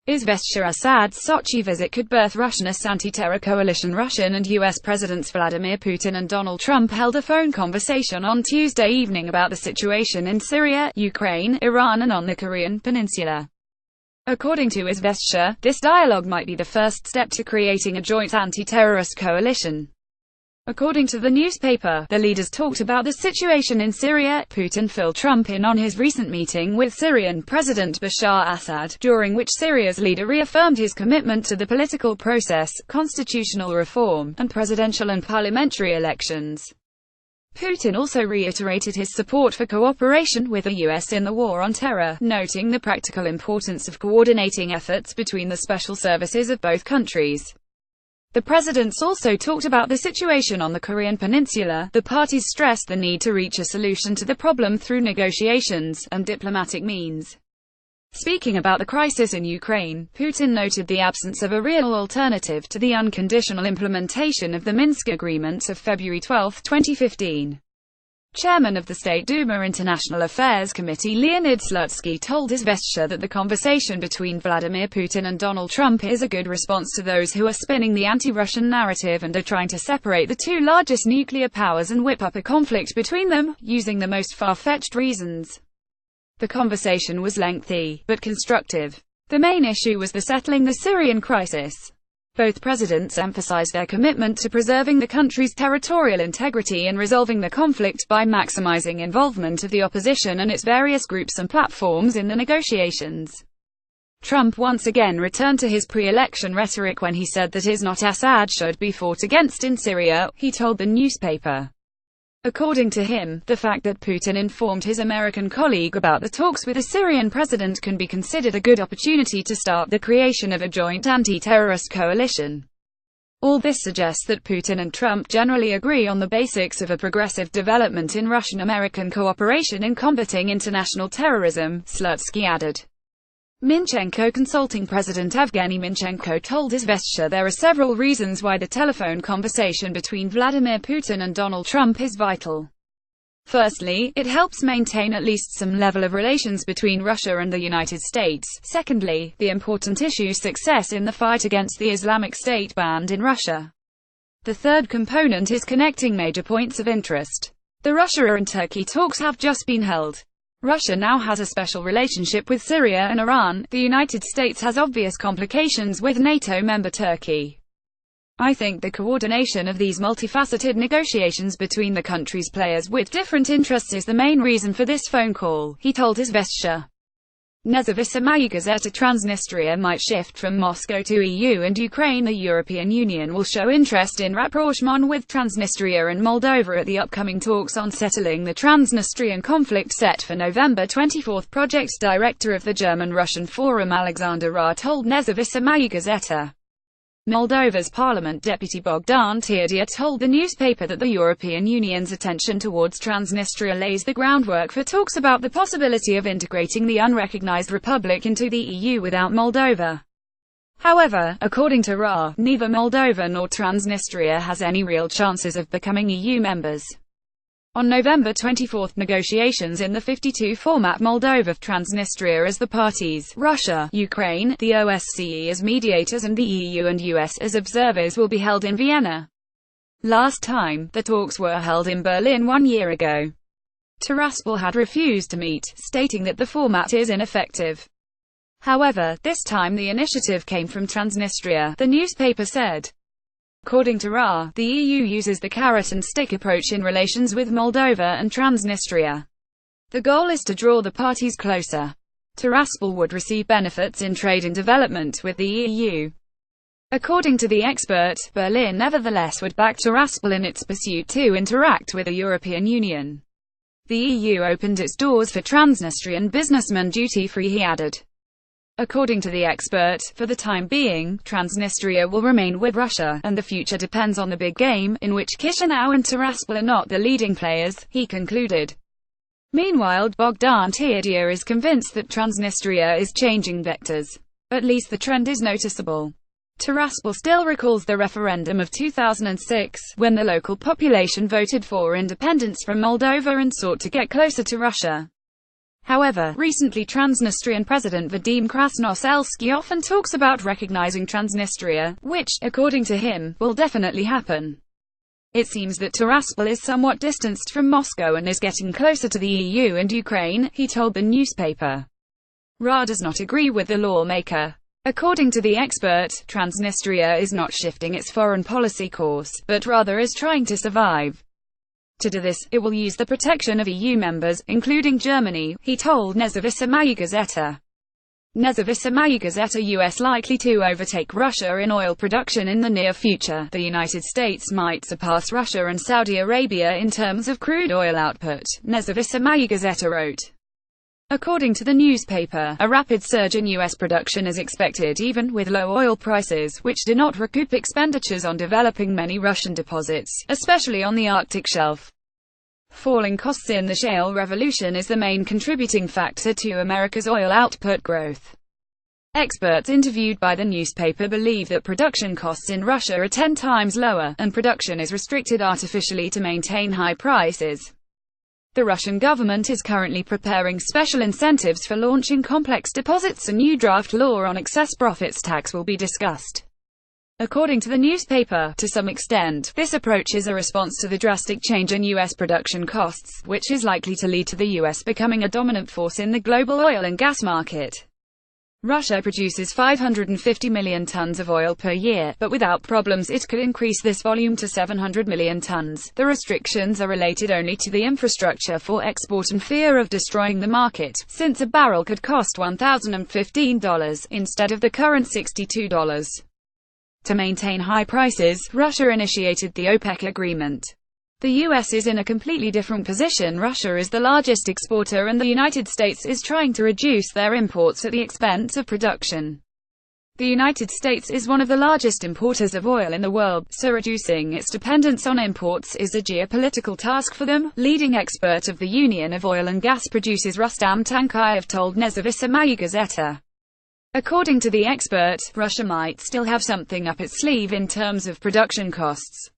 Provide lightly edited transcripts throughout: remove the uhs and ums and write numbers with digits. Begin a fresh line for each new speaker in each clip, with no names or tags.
Izvestia Assads Sochi visit could birth RussianUS anti-terror coalition. Russian and US Presidents Vladimir Putin and Donald Trump held a phone conversation on Tuesday evening about the situation in Syria, Ukraine, Iran and on the Korean peninsula. According to Izvestia, this dialogue might be the first step to creating a joint anti-terrorist coalition. According to the newspaper, the leaders talked about the situation in Syria. Putin filled Trump in on his recent meeting with Syrian President Bashar Assad, during which Syria's leader reaffirmed his commitment to the political process, constitutional reform, and presidential and parliamentary elections. Putin also reiterated his support for cooperation with the US in the war on terror, noting the practical importance of coordinating efforts between the special services of both countries. The presidents also talked about the situation on the Korean peninsula. The parties stressed the need to reach a solution to the problem through negotiations and diplomatic means. Speaking about the crisis in Ukraine, Putin noted the absence of a real alternative to the unconditional implementation of the Minsk Agreement of February 12, 2015. Chairman of the State Duma International Affairs Committee Leonid Slutsky told Izvestia that the conversation between Vladimir Putin and Donald Trump is a good response to those who are spinning the anti-Russian narrative and are trying to separate the two largest nuclear powers and whip up a conflict between them, using the most far-fetched reasons. The conversation was lengthy, but constructive. The main issue was the settling the Syrian crisis. Both presidents emphasized their commitment to preserving the country's territorial integrity and resolving the conflict by maximizing involvement of the opposition and its various groups and platforms in the negotiations. Trump once again returned to his pre-election rhetoric when he said that Assad should be fought against in Syria, he told the newspaper. According to him, the fact that Putin informed his American colleague about the talks with the Syrian president can be considered a good opportunity to start the creation of a joint anti-terrorist coalition. All this suggests that Putin and Trump generally agree on the basics of a progressive development in Russian-American cooperation in combating international terrorism, Slutsky added. Minchenko consulting President Evgeny Minchenko told Izvestia there are several reasons why the telephone conversation between Vladimir Putin and Donald Trump is vital. Firstly, it helps maintain at least some level of relations between Russia and the United States. Secondly, the important issue success in the fight against the Islamic State banned in Russia. The third component is connecting major points of interest. The Russia and Turkey talks have just been held. Russia now has a special relationship with Syria and Iran. The United States has obvious complications with NATO member Turkey. I think the coordination of these multifaceted negotiations between the countries' players with different interests is the main reason for this phone call, he told Izvestia. Nezavisaya Gazeta Transnistria might shift from Moscow to EU and Ukraine. The European Union will show interest in rapprochement with Transnistria and Moldova at the upcoming talks on settling the Transnistrian conflict set for November 24. Project director of the German-Russian Forum Alexander Ra told Nezavisaya Gazeta. Moldova's Parliament Deputy Bogdan Târdiu told the newspaper that the European Union's attention towards Transnistria lays the groundwork for talks about the possibility of integrating the unrecognized republic into the EU without Moldova. However, according to Ra, neither Moldova nor Transnistria has any real chances of becoming EU members. On November 24, negotiations in the 52 format Moldova, Transnistria as the parties, Russia, Ukraine, the OSCE as mediators and the EU and US as observers will be held in Vienna. Last time, the talks were held in Berlin 1 year ago. Tiraspol had refused to meet, stating that the format is ineffective. However, this time the initiative came from Transnistria, the newspaper said. According to Ra, the EU uses the carrot-and-stick approach in relations with Moldova and Transnistria. The goal is to draw the parties closer. Tiraspol would receive benefits in trade and development with the EU. According to the expert, Berlin nevertheless would back Tiraspol in its pursuit to interact with the European Union. The EU opened its doors for Transnistrian businessmen duty-free, he added. According to the expert, for the time being, Transnistria will remain with Russia, and the future depends on the big game, in which Chisinau and Tiraspol are not the leading players, he concluded. Meanwhile, Bogdan Târdiu is convinced that Transnistria is changing vectors. At least the trend is noticeable. Tiraspol still recalls the referendum of 2006, when the local population voted for independence from Moldova and sought to get closer to Russia. However, recently Transnistrian President Vladimir often talks about recognizing Transnistria, which, according to him, will definitely happen. It seems that Tiraspol is somewhat distanced from Moscow and is getting closer to the EU and Ukraine, he told the newspaper. Ra does not agree with the lawmaker. According to the expert, Transnistria is not shifting its foreign policy course, but rather is trying to survive. To do this, it will use the protection of EU members, including Germany, he told Nezavisaya Gazeta. Nezavisaya Gazeta US likely to overtake Russia in oil production in the near future. The United States might surpass Russia and Saudi Arabia in terms of crude oil output, Nezavisaya Gazeta wrote. According to the newspaper, a rapid surge in U.S. production is expected even with low oil prices, which do not recoup expenditures on developing many Russian deposits, especially on the Arctic shelf. Falling costs in the shale revolution is the main contributing factor to America's oil output growth. Experts interviewed by the newspaper believe that production costs in Russia are 10 times lower, and production is restricted artificially to maintain high prices. The Russian government is currently preparing special incentives for launching complex deposits. A new draft law on excess profits tax will be discussed. According to the newspaper, to some extent, this approach is a response to the drastic change in U.S. production costs, which is likely to lead to the U.S. becoming a dominant force in the global oil and gas market. Russia produces 550 million tons of oil per year, but without problems it could increase this volume to 700 million tons. The restrictions are related only to the infrastructure for export and fear of destroying the market, since a barrel could cost $1,015 instead of the current $62. To maintain high prices, Russia initiated the OPEC agreement. The U.S. is in a completely different position. Russia is the largest exporter and the United States is trying to reduce their imports at the expense of production. The United States is one of the largest importers of oil in the world, so reducing its dependence on imports is a geopolitical task for them, leading expert of the Union of Oil and Gas Producers Rustam Tankayev told Nezavisaya Gazeta. According to the expert, Russia might still have something up its sleeve in terms of production costs.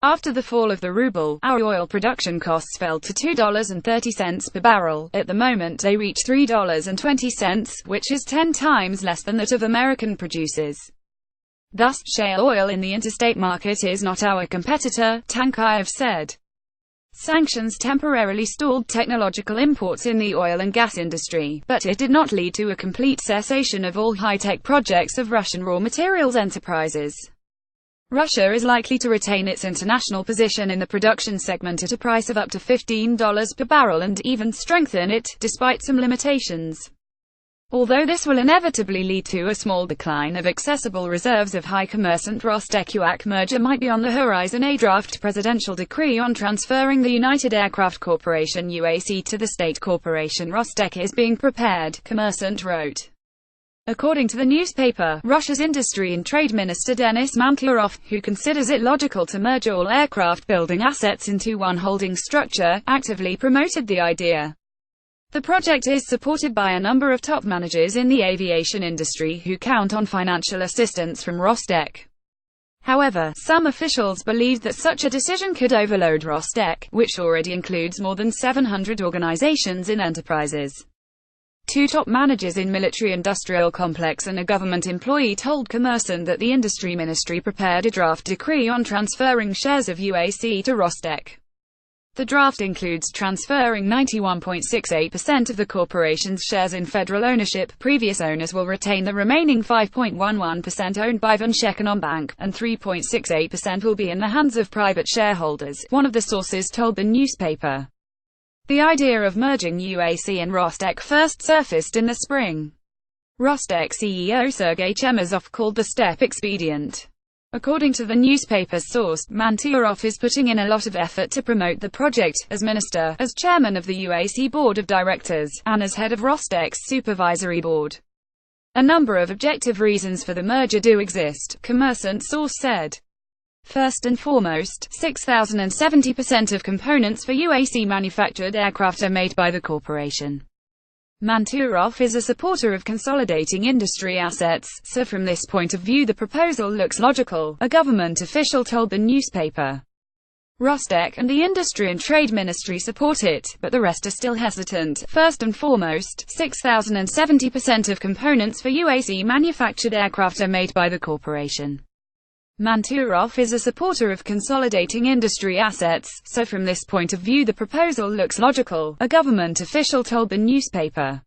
After the fall of the ruble, our oil production costs fell to $2.30 per barrel. At the moment they reach $3.20, which is 10 times less than that of American producers. Thus, shale oil in the interstate market is not our competitor, Tankayev said. Sanctions temporarily stalled technological imports in the oil and gas industry, but it did not lead to a complete cessation of all high-tech projects of Russian raw materials enterprises. Russia is likely to retain its international position in the production segment at a price of up to $15 per barrel and even strengthen it, despite some limitations. Although this will inevitably lead to a small decline of accessible reserves of high commerçant Rostec UAC merger might be on the horizon. A draft presidential decree on transferring the United Aircraft Corporation UAC to the state corporation Rostec is being prepared, Commerçant wrote. According to the newspaper, Russia's Industry and Trade Minister Denis Manturov, who considers it logical to merge all aircraft building assets into one holding structure, actively promoted the idea. The project is supported by a number of top managers in the aviation industry who count on financial assistance from Rostec. However, some officials believe that such a decision could overload Rostec, which already includes more than 700 organizations and enterprises. Two top managers in military-industrial complex and a government employee told Commerçant that the industry ministry prepared a draft decree on transferring shares of UAC to Rostec. The draft includes transferring 91.68% of the corporation's shares in federal ownership. Previous owners will retain the remaining 5.11% owned by Bank, and 3.68% will be in the hands of private shareholders, one of the sources told the newspaper. The idea of merging UAC and Rostec first surfaced in the spring. Rostec CEO Sergei Chemezov called the step expedient. According to the newspaper's source, Manturov is putting in a lot of effort to promote the project, as minister, as chairman of the UAC board of directors, and as head of Rostec's supervisory board. A number of objective reasons for the merger do exist, Commerçant source said. First and foremost, 6,070% of components for UAC manufactured aircraft are made by the corporation. Manturov is a supporter of consolidating industry assets, so from this point of view the proposal looks logical, a government official told the newspaper. Rostec and the Industry and Trade Ministry support it, but the rest are still hesitant. First and foremost, 6,070% of components for UAC manufactured aircraft are made by the corporation. Manturov is a supporter of consolidating industry assets, so from this point of view the proposal looks logical, a government official told the newspaper.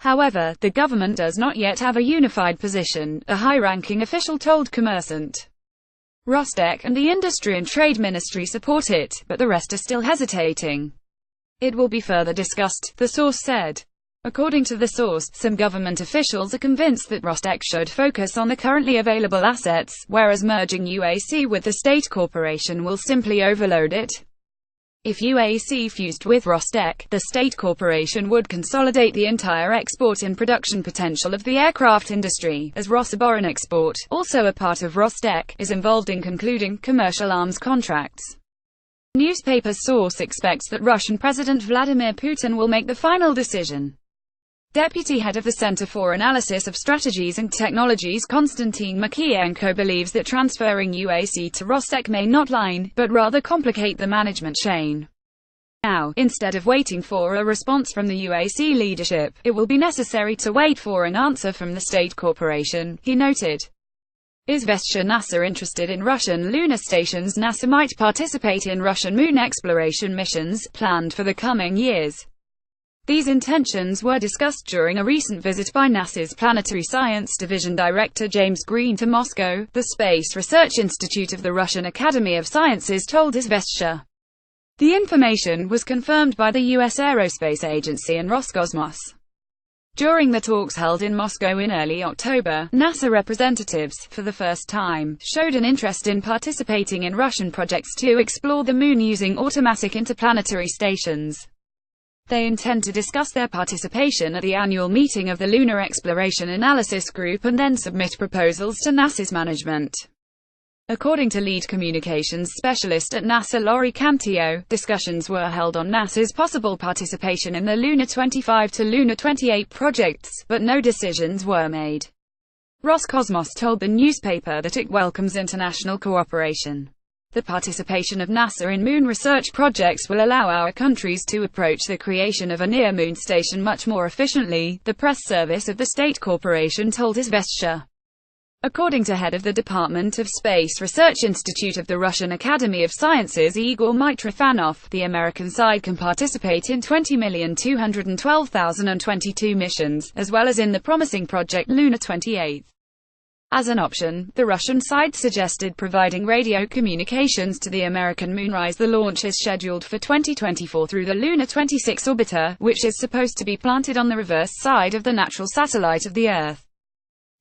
However, the government does not yet have a unified position, a high-ranking official told Kommersant. Rostec and the Industry and Trade Ministry support it, but the rest are still hesitating. It will be further discussed, the source said. According to the source, some government officials are convinced that Rostec should focus on the currently available assets, whereas merging UAC with the state corporation will simply overload it. If UAC fused with Rostec, the state corporation would consolidate the entire export and production potential of the aircraft industry, as Rosaboronexport, also a part of Rostec, is involved in concluding commercial arms contracts. Newspaper source expects that Russian President Vladimir Putin will make the final decision. Deputy head of the Center for Analysis of Strategies and Technologies Konstantin Makienko believes that transferring UAC to Rostec may not line, but rather complicate the management chain. Now, instead of waiting for a response from the UAC leadership, it will be necessary to wait for an answer from the state corporation, he noted. Izvestia NASA interested in Russian lunar stations. NASA might participate in Russian moon exploration missions, planned for the coming years. These intentions were discussed during a recent visit by NASA's Planetary Science Division Director James Green to Moscow, the Space Research Institute of the Russian Academy of Sciences told Izvestia. The information was confirmed by the U.S. Aerospace Agency and Roscosmos. During the talks held in Moscow in early October, NASA representatives, for the first time, showed an interest in participating in Russian projects to explore the Moon using automatic interplanetary stations. They intend to discuss their participation at the annual meeting of the Lunar Exploration Analysis Group and then submit proposals to NASA's management. According to lead communications specialist at NASA Lori Cantillo, discussions were held on NASA's possible participation in the Lunar 25 to Lunar 28 projects, but no decisions were made. Roscosmos told the newspaper that it welcomes international cooperation. The participation of NASA in moon research projects will allow our countries to approach the creation of a near-moon station much more efficiently, the press service of the state corporation told Izvestia. According to head of the Department of Space Research Institute of the Russian Academy of Sciences Igor Mitrofanov, the American side can participate in 20,212,022 missions, as well as in the promising project Lunar 28. As an option, the Russian side suggested providing radio communications to the American Moonrise. The launch is scheduled for 2024 through the Lunar 26 orbiter, which is supposed to be planted on the reverse side of the natural satellite of the Earth.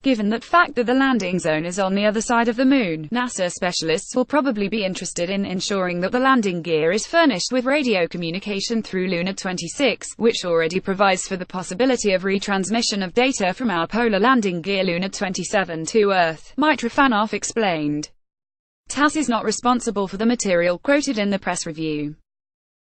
Given that fact that the landing zone is on the other side of the Moon, NASA specialists will probably be interested in ensuring that the landing gear is furnished with radio communication through Lunar 26, which already provides for the possibility of retransmission of data from our polar landing gear Lunar 27 to Earth, Mitrofanov explained. TASS is not responsible for the material quoted in the press review.